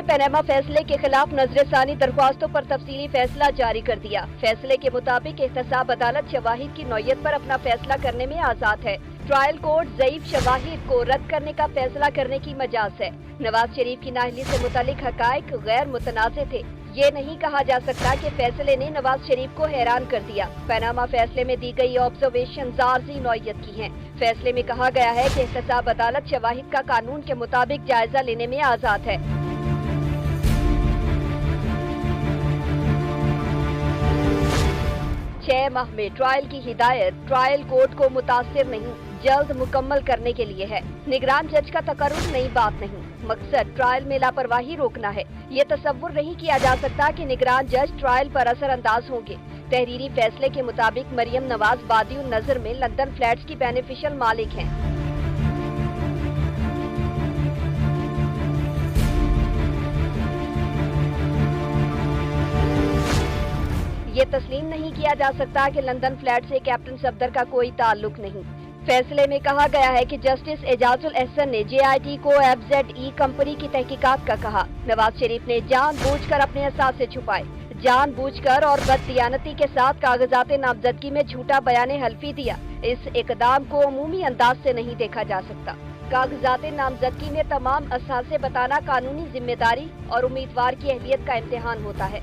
ने पनामा फैसले के खिलाफ नजरसानी दरख्वास्तों पर तफसीली फैसला जारी कर दिया। फैसले के मुताबिक एहतसाब अदालत शवाहिद की नौयत पर अपना फैसला करने में आजाद है। ट्रायल कोर्ट ज़ईफ शवाहिद को रद्द करने का फैसला करने की मजाज है। नवाज शरीफ की नाअहली से मुतालिक हकायक गैर मुतनाज़े थे। ये नहीं कहा जा सकता कि फैसले ने नवाज शरीफ को हैरान कर दिया। पनामा फैसले में दी गई ऑब्जर्वेशन आर्जी नौयत की हैं। फैसले में कहा गया है कि एहतसाब अदालत शवाहिद का कानून के मुताबिक जायजा लेने में आजाद है। 6 माह में ट्रायल की हिदायत ट्रायल कोर्ट को मुतासिर नहीं, जल्द मुकम्मल करने के लिए है। निगरान जज का तकर्रुर नई बात नहीं, मकसद ट्रायल में लापरवाही रोकना है। ये तसव्वुर नहीं किया जा सकता कि निगरान जज ट्रायल पर असर अंदाज होंगे। तहरीरी फैसले के मुताबिक मरियम नवाज बादिउन नजर में लंदन फ्लैट्स की बेनिफिशियल मालिक हैं। ये तस्लीम नहीं किया जा सकता कि लंदन फ्लैट से कैप्टन सफदर का कोई ताल्लुक नहीं। फैसले में कहा गया है कि जस्टिस एजाजुल एहसन ने JIT को FZE कंपनी की तहकीकात का कहा। नवाज शरीफ ने जानबूझकर अपने असासे छुपाए, जानबूझकर और बददियानती के साथ कागजात नामजदगी में झूठा बयान हल्फी दिया। इस इकदाम को अमूमी अंदाज से नहीं देखा जा सकता। कागजात नामजदगी में तमाम असासे बताना कानूनी जिम्मेदारी और उम्मीदवार की अहलियत का इम्तिहान होता है।